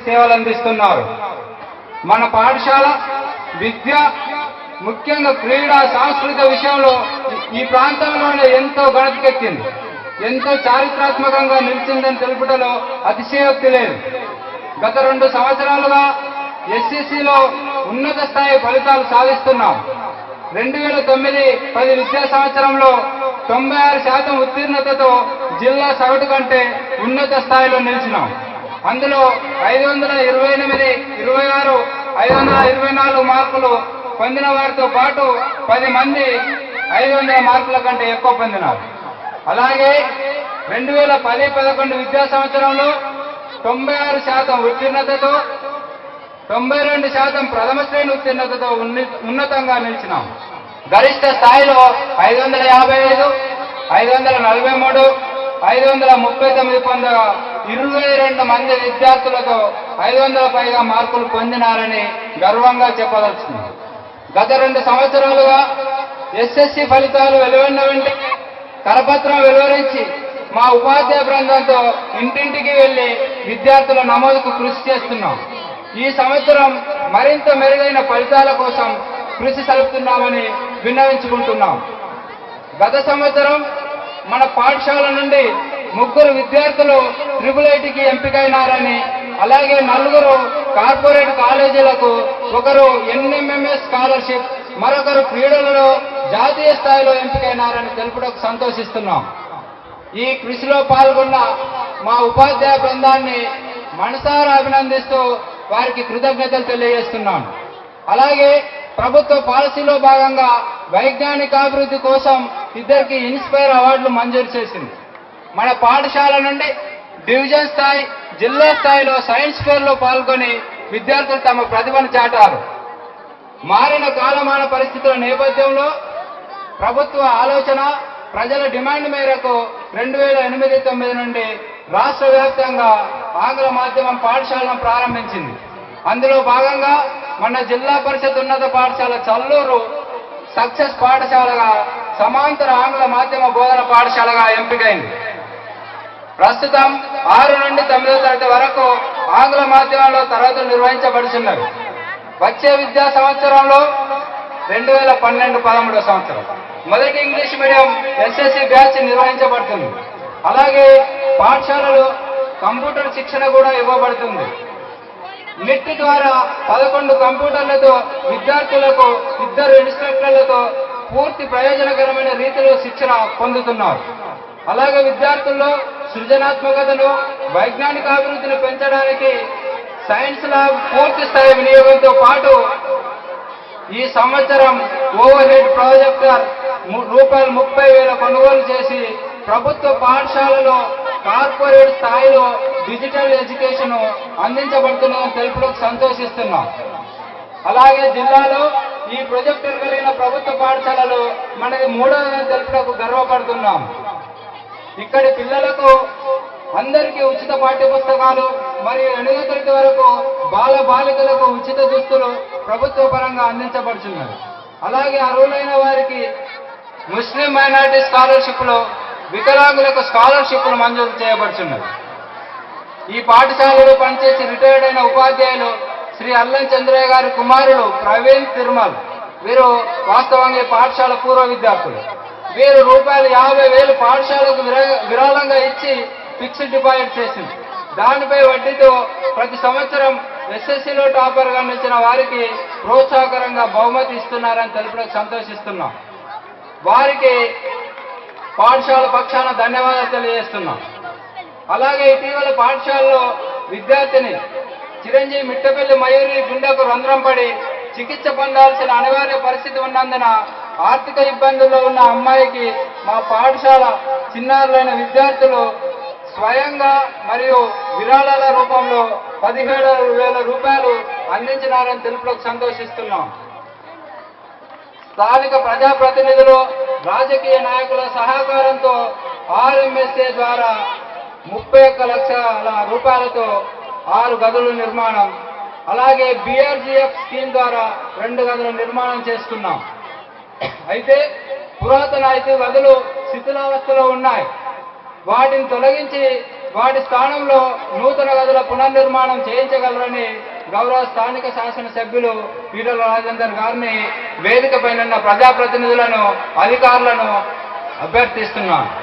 సేవలు అందిస్తున్నారు. మన పాఠశాల విద్య, ముఖ్యంగా క్రీడా సాంస్కృతిక విషయంలో ఈ ప్రాంతంలోనే ఎంతో గణతికెక్కింది, ఎంతో చారిత్రాత్మకంగా నిలిచిందని తెలుపుటలో అతిశయోక్తి లేదు. గత 2 సంవత్సరాలుగా ఎస్సీసీలో ఉన్నత స్థాయి ఫలితాలు సాధిస్తున్నాం. 2009-10 విద్యా సంవత్సరంలో 96% ఉత్తీర్ణతతో జిల్లా సగటు కంటే ఉన్నత స్థాయిలో నిలిచినాం. అందులో 528, 26, 524 మార్కులు పొందిన వారితో పాటు 10 మంది 500 మార్కుల కంటే ఎక్కువ పొందినారు. అలాగే 2010-11 విద్యా సంవత్సరంలో 96% ఉత్తీర్ణతతో 92% ప్రథమ శ్రేణి ఉత్తీర్ణతతో ఉన్నతంగా నిలిచినాం. గరిష్ట స్థాయిలో 555, 543, 539 పొందగా 22 మంది విద్యార్థులతో 500 పైగా మార్కులు పొందినారని గర్వంగా చెప్పదలుచుకుంది. గత 2 సంవత్సరాలుగా ఎస్ఎస్సి ఫలితాలు వెలువడిన వెంటనే కరపత్రం వెలువరించి మా ఉపాధ్యాయ బృందంతో ఇంటింటికి వెళ్లి విద్యార్థుల నమోదుకు కృషి చేస్తున్నాం. ఈ సంవత్సరం మరింత మెరుగైన ఫలితాల కోసం కృషి సలుపుతున్నామని విన్నవించుకుంటున్నాం. గత సంవత్సరం మన పాఠశాల నుండి 3 విద్యార్థులు IIITకి ఎంపికైనారని, అలాగే 4 కార్పొరేట్ కాలేజీలకు, ఒకరు NMMS స్కాలర్షిప్, మరొకరు క్రీడలలో జాతీయ స్థాయిలో ఎంపికైనారని తెలుపుటకు సంతోషిస్తున్నాం. ఈ కృషిలో పాల్గొన్న మా ఉపాధ్యాయ బృందాన్ని మనసారా అభినందిస్తూ వారికి కృతజ్ఞతలు తెలియజేస్తున్నాను. అలాగే ప్రభుత్వ పాలసీలో భాగంగా వైజ్ఞానికాభివృద్ధి కోసం 2కి ఇన్స్పైర్ అవార్డులు మంజూరు చేసింది. మన పాఠశాల నుండి డివిజన్ స్థాయి, జిల్లా స్థాయిలో సైన్స్ ఫేర్లో పాల్గొని విద్యార్థులు తమ ప్రతిభను చాటారు. మారిన కాలమాన పరిస్థితుల నేపథ్యంలో ప్రభుత్వ ఆలోచన, ప్రజల డిమాండ్ మేరకు 2008-9 నుండి రాష్ట్ర వ్యాప్తంగా ఆంగ్ల మాధ్యమం పాఠశాలను ప్రారంభించింది. అందులో భాగంగా మన జిల్లా పరిషత్ ఉన్నత పాఠశాల చల్లూరు సక్సెస్ పాఠశాలగా, సమాంతర ఆంగ్ల మాధ్యమ బోధన పాఠశాలగా ఎంపికైంది. ప్రస్తుతం 6 నుండి 9వ తరగతి వరకు ఆంగ్ల మాధ్యమంలో తరగతులు నిర్వహించబడుతున్నవి. వచ్చే విద్యా సంవత్సరంలో 2012-13 సంవత్సరం మొదటి ఇంగ్లీష్ మీడియం ఎస్ఎస్సి బ్యాచ్ నిర్వహించబడుతుంది. అలాగే పాఠశాలలో కంప్యూటర్ శిక్షణ కూడా ఇవ్వబడుతుంది. నెట్ ద్వారా 11 కంప్యూటర్లతో విద్యార్థులకు 2 ఇన్స్ట్రక్టర్లతో పూర్తి ప్రయోజనకరమైన రీతిలో శిక్షణ పొందుతున్నారు. అలాగే విద్యార్థుల్లో సృజనాత్మకతను, వైజ్ఞానిక అభివృద్ధిని పెంచడానికి సైన్స్ ల్యాబ్ పూర్తి స్థాయి వినియోగంతో పాటు ఈ సంవత్సరం ఓవర్ హెడ్ ప్రాజెక్టర్ ₹30,000 కొనుగోలు చేసి ప్రభుత్వ పాఠశాలలో కార్పొరేట్ స్థాయిలో డిజిటల్ ఎడ్యుకేషన్ అందించబడుతుందని తెలుపుటకు సంతోషిస్తున్నాం. అలాగే జిల్లాలో ఈ ప్రొజెక్టర్ కలిగిన ప్రభుత్వ పాఠశాలలు మనది 3వ తెలుపుటకు గర్వపడుతున్నాం. ఇక్కడి పిల్లలకు అందరికీ ఉచిత పాఠ్య పుస్తకాలు మరియు 8వ తరగతి వరకు బాల బాలికలకు ఉచిత దుస్తులు ప్రభుత్వ పరంగా అందించబడుతున్నది. అలాగే అర్హులైన వారికి ముస్లిం మైనారిటీ స్కాలర్షిప్లు, వికలాంగులకు స్కాలర్షిప్లు మంజూరు చేయబడుతున్నది. ఈ పాఠశాలలో పనిచేసి రిటైర్డ్ అయిన ఉపాధ్యాయులు శ్రీ అల్లం చంద్రయ్య గారి కుమారులు ప్రవీణ్ తిరుమల్. వీరు వాస్తవంగా పాఠశాల పూర్వ విద్యార్థులు. వీరు ₹50,000 పాఠశాలకు విరాళంగా ఇచ్చి ఫిక్స్డ్ డిపాజిట్ చేసింది. దానిపై వడ్డీతో ప్రతి సంవత్సరం ఎస్ఎస్సిలో టాపర్గా నిలిచిన వారికి ప్రోత్సాహకరంగా బహుమతి ఇస్తున్నారని తెలుపడానికి సంతోషిస్తున్నాం. వారికి పాఠశాల పక్షాన ధన్యవాదాలు తెలియజేస్తున్నాం. అలాగే ఇటీవల పాఠశాలలో విద్యార్థిని చిరంజీవి మిట్టపల్లి మయూరి గుండెకు రంధ్రం పడి చికిత్స పొందాల్సిన అనివార్య పరిస్థితి ఉన్నందున ఆర్థిక ఇబ్బందుల్లో ఉన్న అమ్మాయికి మా పాఠశాల చిన్నారులైన విద్యార్థులు స్వయంగా మరియు విరాళాల రూపంలో ₹17,000 అందించినారని తెలుపులకు సంతోషిస్తున్నాం. స్థానిక ప్రజాప్రతినిధులు, రాజకీయ నాయకుల సహకారంతో RMSA ద్వారా ₹31 లక్షలతో 6 గదుల నిర్మాణం, అలాగే BRGF స్కీమ్ ద్వారా 2 గదుల నిర్మాణం చేస్తున్నాం. అయితే పురాతన 5 గదులు శిథిలావస్థలో ఉన్నాయి. వాటిని తొలగించి వాటి స్థానంలో నూతన గదుల పునర్నిర్మాణం చేయించగలరని గౌరవ స్థానిక శాసనసభ్యులు ఈటల రాజేందర్ గారిని వేదికపైన ప్రజాప్రతినిధులను అధికారులను అభ్యర్థిస్తున్నాను.